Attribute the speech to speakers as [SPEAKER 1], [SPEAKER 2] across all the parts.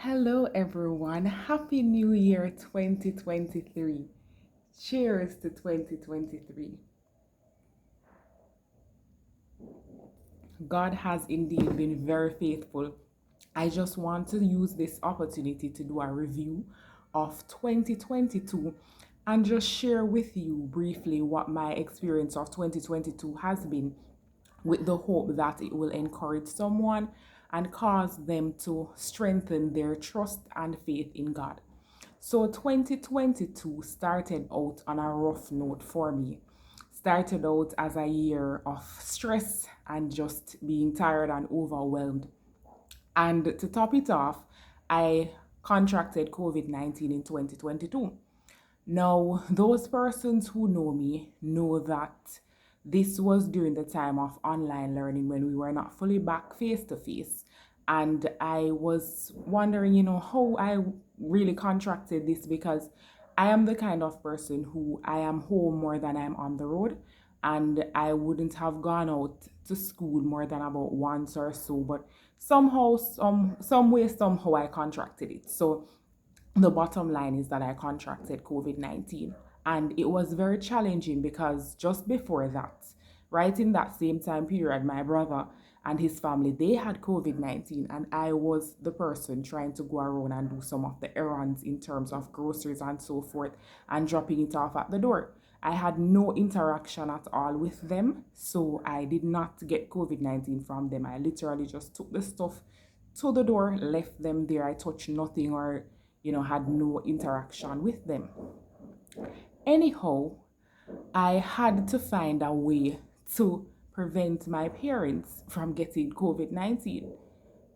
[SPEAKER 1] Hello, everyone. Happy New Year 2023. Cheers to 2023. God has indeed been very faithful. I just want to use this opportunity to do a review of 2022 and just share with you briefly what my experience of 2022 has been, with the hope that it will encourage someone and cause them to strengthen their trust and faith in God. So 2022 started out on a rough note for me. Started out as a year of stress and just being tired and overwhelmed. And to top it off, I contracted COVID 19 in 2022. Now, those persons who know me know that this was during the time of online learning when we were not fully back face to face. And I was wondering, how I really contracted this because I am the kind of person who I am home more than I'm on the road. And I wouldn't have gone out to school more than about once or so. But somehow, some way, somehow I contracted it. So the bottom line is that I contracted COVID 19. And it was very challenging because just before that, right in that same time period, my brother and his family, they had COVID 19. And I was the person trying to go around and do some of the errands in terms of groceries and so forth and dropping it off at the door. I had no interaction at all with them. So I did not get COVID 19 from them. I literally just took the stuff to the door, left them there. I touched nothing or had no interaction with them. Anyhow, I had to find a way to prevent my parents from getting COVID 19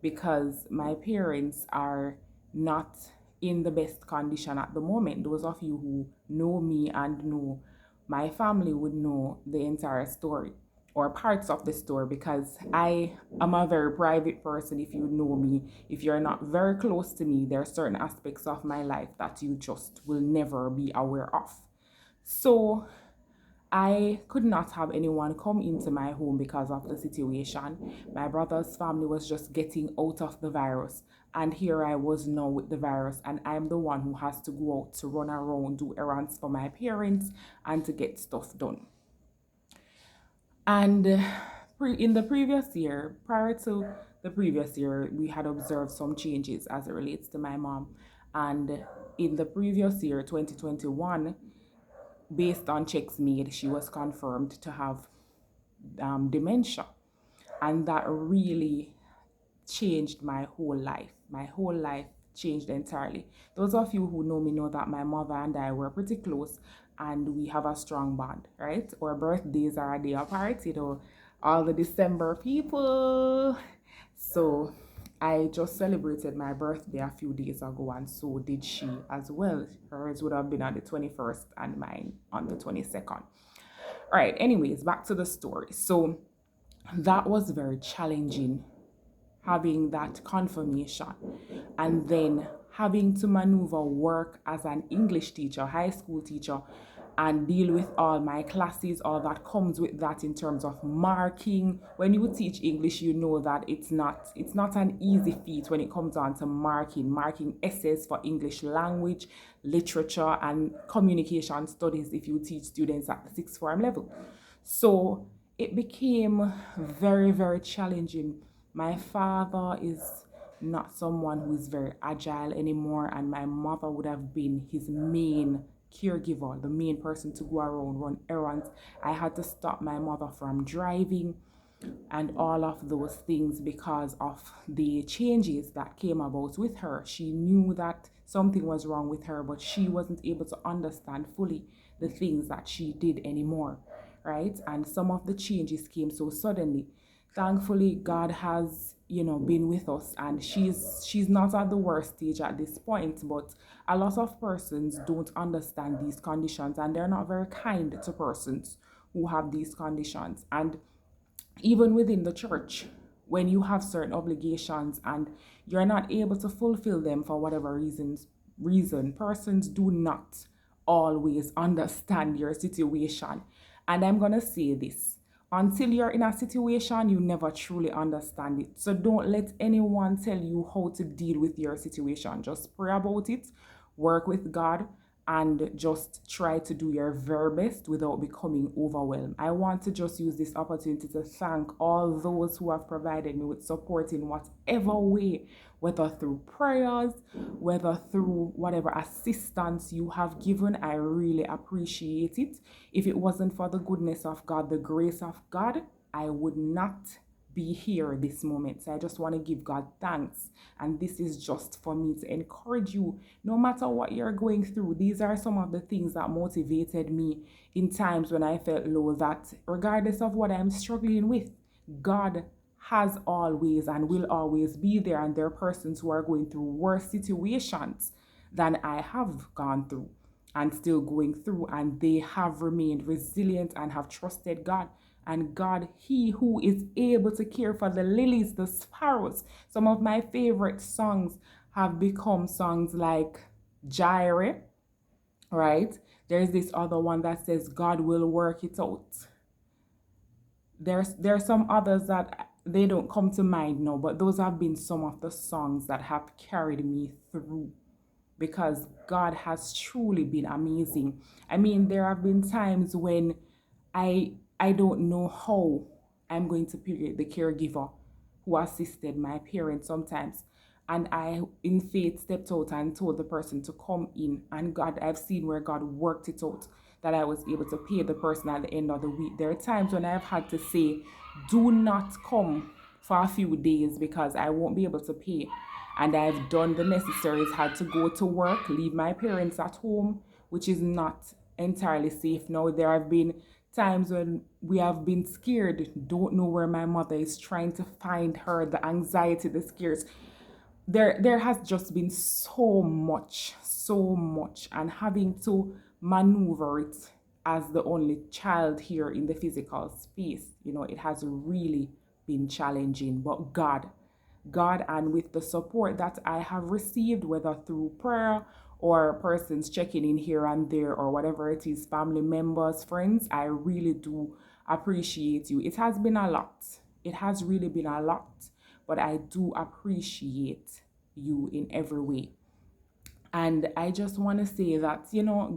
[SPEAKER 1] because my parents are not in the best condition at the moment. Those of you who know me and know my family would know the entire story or parts of the story because I am a very private person. If you know me, if you're not very close to me, there are certain aspects of my life that you just will never be aware of. So I could not have anyone come into my home because of the situation. My brother's family was just getting out of the virus. And here I was now with the virus, and I'm the one who has to go out to run around, do errands for my parents, and to get stuff done. And in the previous year, prior to the previous year, we had observed some changes as it relates to my mom. And in the previous year, 2021, based on checks made, she was confirmed to have dementia. And that really changed my whole life. My whole life changed entirely. Those of you who know me know that my mother and I were pretty close and we have a strong bond, right? Our birthdays are a day apart, all the December people. So I just celebrated my birthday a few days ago, and so did she as well. Hers would have been on the 21st and mine on the 22nd. All right, anyways, back to the story. So that was very challenging, having that confirmation and then having to maneuver work as an English teacher, high school teacher, and deal with all my classes, all that comes with that in terms of marking. When you teach English, you know that it's not an easy feat when it comes down to marking essays for English language, literature, and communication studies if you teach students at the sixth form level. So it became very, very challenging. My father is not someone who is very agile anymore, and my mother would have been his main caregiver, the main person to go around, run errands. I had to stop my mother from driving and all of those things because of the changes that came about with her. She knew that something was wrong with her, but she wasn't able to understand fully the things that she did anymore, right? And some of the changes came so suddenly. Thankfully, God has, been with us, and she's not at the worst stage at this point, but a lot of persons don't understand these conditions, and they're not very kind to persons who have these conditions. And even within the church, when you have certain obligations and you're not able to fulfill them for whatever reason, persons do not always understand your situation. And I'm gonna say this: Until you're in a situation, you never truly understand it. So don't let anyone tell you how to deal with your situation. Just pray about it, work with God, and just try to do your very best without becoming overwhelmed. I want to just use this opportunity to thank all those who have provided me with support in whatever way, whether through prayers, whether through whatever assistance you have given. I really appreciate it. If it wasn't for the goodness of God, the grace of God, I would not be here this moment. So I just want to give God thanks. And this is just for me to encourage you, no matter what you're going through. These are some of the things that motivated me in times when I felt low, that regardless of what I'm struggling with, God has always and will always be there. And there are persons who are going through worse situations than I have gone through and still going through, and they have remained resilient and have trusted God. And God, He who is able to care for the lilies, the sparrows. Some of my favorite songs have become songs like Jireh, right? There's this other one that says, God will work it out. There are some others that they don't come to mind now, but those have been some of the songs that have carried me through, because God has truly been amazing. I mean, there have been times when I don't know how I'm going to pay the caregiver who assisted my parents sometimes. And I, in faith, stepped out and told the person to come in. And God, I've seen where God worked it out, that I was able to pay the person at the end of the week. There are times when I've had to say, do not come for a few days because I won't be able to pay. And I've done the necessaries, had to go to work, leave my parents at home, which is not entirely safe. Now, there have been times when we have been scared, don't know where my mother is, trying to find her, the anxiety, the scares. There has just been so much, and having to maneuver it as the only child here in the physical space, it has really been challenging. But God, and with the support that I have received, whether through prayer or persons checking in here and there or whatever it is, family members, friends, I really do appreciate you. It has been a lot. It has really been a lot, but I do appreciate you in every way. And I just want to say that,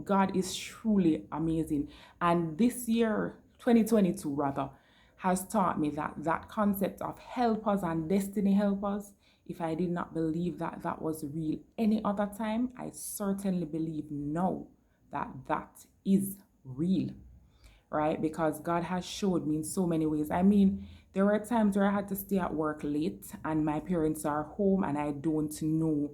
[SPEAKER 1] God is truly amazing. And this year, 2022 rather, has taught me that concept of helpers and destiny helpers, if I did not believe that that was real any other time, I certainly believe now that that is real, right? Because God has showed me in so many ways. I mean, there were times where I had to stay at work late and my parents are home and I don't know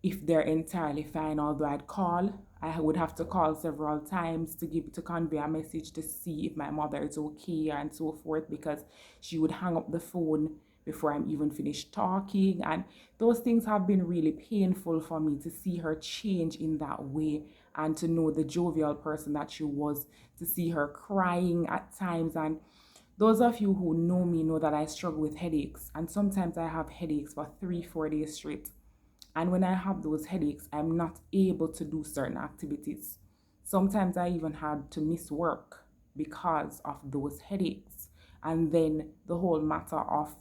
[SPEAKER 1] if they're entirely fine. Although I'd call, I would have to call several times to convey a message to see if my mother is okay and so forth, because she would hang up the phone before I'm even finished talking. And those things have been really painful for me, to see her change in that way and to know the jovial person that she was, to see her crying at times. And those of you who know me know that I struggle with headaches, and sometimes I have headaches for 3-4 days straight. And when I have those headaches, I'm not able to do certain activities. Sometimes I even had to miss work because of those headaches. And then the whole matter of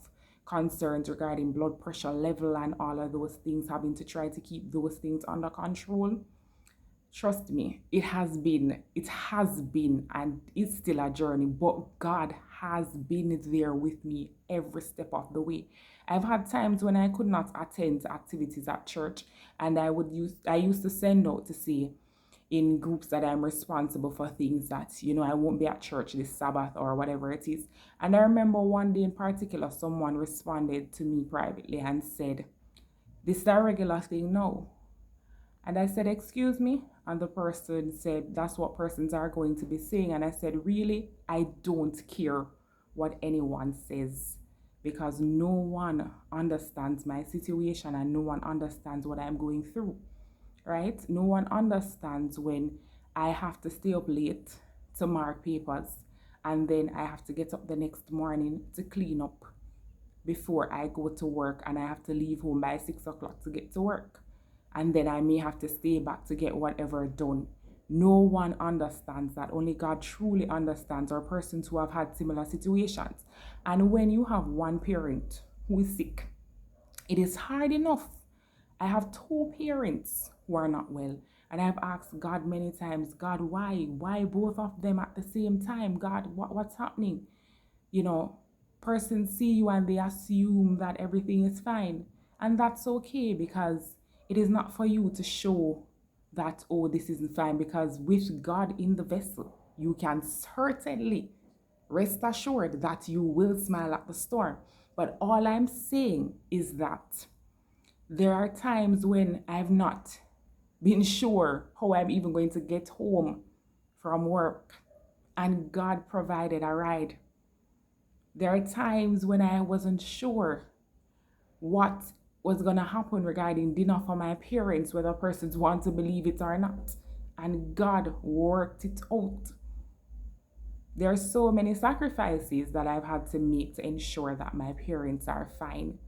[SPEAKER 1] concerns regarding blood pressure level and all of those things, having to try to keep those things under control. Trust me, it has been, and it's still a journey, but God has been there with me every step of the way. I've had times when I could not attend activities at church, and I used to send out to say in groups that I'm responsible for things that, I won't be at church this Sabbath or whatever it is. And I remember one day in particular, someone responded to me privately and said, "This is a regular thing now." And I said, "Excuse me?" And the person said, "That's what persons are going to be saying." And I said, "Really? I don't care what anyone says, because no one understands my situation and no one understands what I'm going through, right? No one understands when I have to stay up late to mark papers and then I have to get up the next morning to clean up before I go to work, and I have to leave home by 6 o'clock to get to work. And then I may have to stay back to get whatever done No one understands that. Only God truly understands, or persons who have had similar situations. And when you have one parent who is sick, it is hard enough. I have two parents who are not well. And I've asked God many times, God, why? Why both of them at the same time? God, what's happening? You know, persons see you and they assume that everything is fine. And that's okay, because it is not for you to show that, oh, this isn't fine, because with God in the vessel, you can certainly rest assured that you will smile at the storm. But all I'm saying is that there are times when I've not been sure how I'm even going to get home from work, and God provided a ride. There are times when I wasn't sure what was going to happen regarding dinner for my parents, whether persons want to believe it or not. And God worked it out. There are so many sacrifices that I've had to make to ensure that my parents are fine.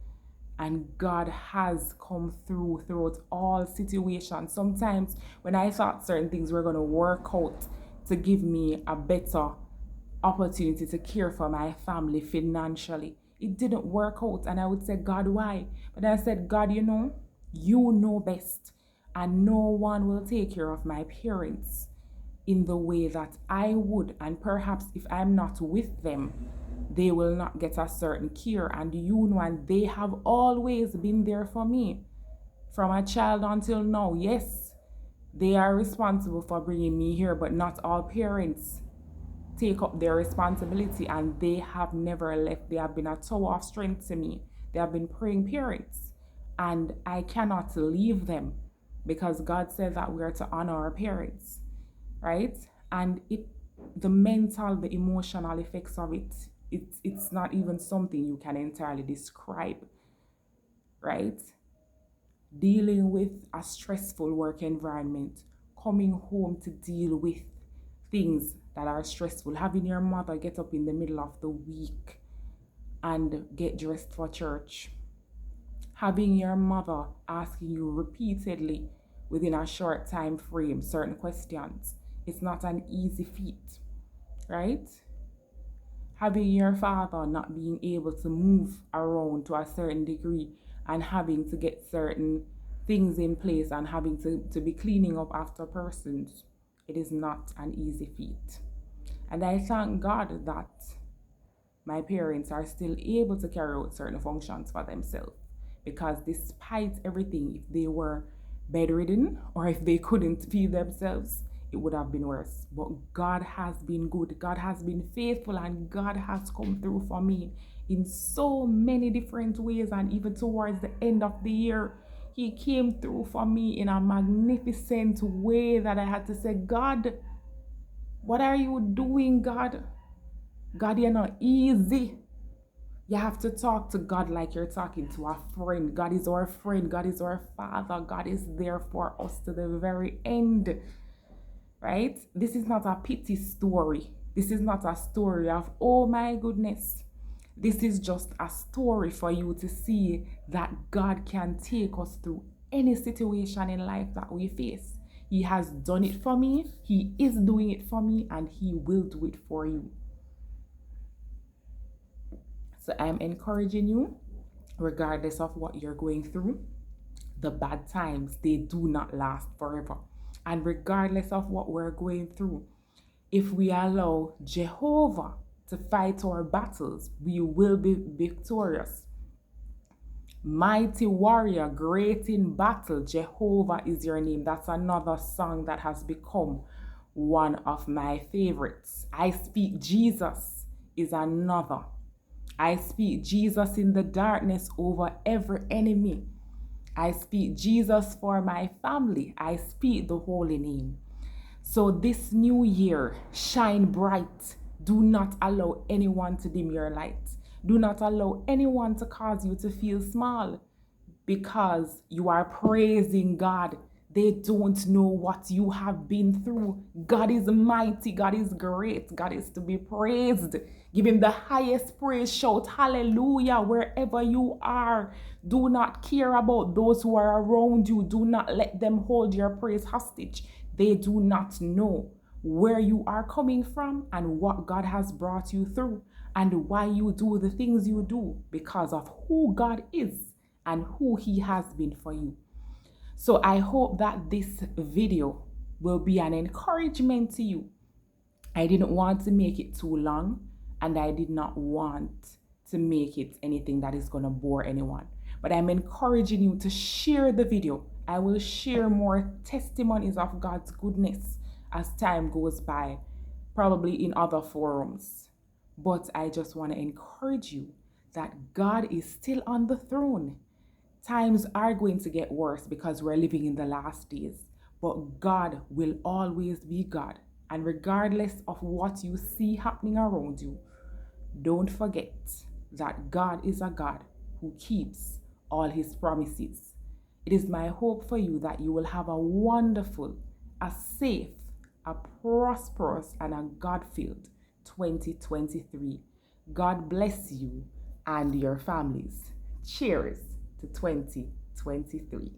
[SPEAKER 1] And God has come throughout all situations. Sometimes when I thought certain things were going to work out to give me a better opportunity to care for my family financially, it didn't work out. And I would say, God, why? But I said, God, you know best. And no one will take care of my parents in the way that I would. And perhaps if I'm not with them, they will not get a certain care. And and they have always been there for me from a child until now. Yes, they are responsible for bringing me here, but not all parents take up their responsibility, and they have never left. They have been a tower of strength to me. They have been praying parents, and I cannot leave them, because God said that we are to honor our parents, right? And the mental, the emotional effects of it's not even something you can entirely describe, right? Dealing with a stressful work environment, coming home to deal with things that are stressful, having your mother get up in the middle of the week and get dressed for church, having your mother asking you repeatedly within a short time frame certain questions. It's not an easy feat, right? Having your father not being able to move around to a certain degree, and having to get certain things in place, and having to be cleaning up after persons. It is not an easy feat. And I thank God that my parents are still able to carry out certain functions for themselves. Because despite everything, if they were bedridden or if they couldn't feed themselves, it would have been worse. But God has been good. God has been faithful, and God has come through for me in so many different ways. And even towards the end of the year, He came through for me in a magnificent way that I had to say, God, what are you doing, God? God, you're not easy. You have to talk to God like you're talking to a friend. God is our friend. God is our Father. God is there for us to the very end. Right? This is not a pity story. This is not a story of, oh my goodness. This is just a story for you to see that God can take us through any situation in life that we face. He has done it for me. He is doing it for me, and He will do it for you. So I'm encouraging you, regardless of what you're going through, the bad times, they do not last forever. And regardless of what we're going through, if we allow Jehovah to fight our battles, we will be victorious. Mighty warrior, great in battle, Jehovah is your name. That's another song that has become one of my favorites. I Speak Jesus is another. I speak Jesus in the darkness over every enemy. I speak Jesus for my family. I speak the holy name. So this new year, shine bright. Do not allow anyone to dim your light. Do not allow anyone to cause you to feel small, because you are praising God. They don't know what you have been through. God is mighty. God is great. God is to be praised. Give Him the highest praise. Shout hallelujah wherever you are. Do not care about those who are around you. Do not let them hold your praise hostage. They do not know where you are coming from and what God has brought you through and why you do the things you do, because of who God is and who He has been for you. So I hope that this video will be an encouragement to you. I didn't want to make it too long, and I did not want to make it anything that is going to bore anyone. But I'm encouraging you to share the video. I will share more testimonies of God's goodness as time goes by, probably in other forums. But I just want to encourage you that God is still on the throne. Times are going to get worse because we're living in the last days, but God will always be God. And regardless of what you see happening around you, don't forget that God is a God who keeps all His promises. It is my hope for you that you will have a wonderful, a safe, a prosperous, and a God-filled 2023. God bless you and your families. Cheers to 2023.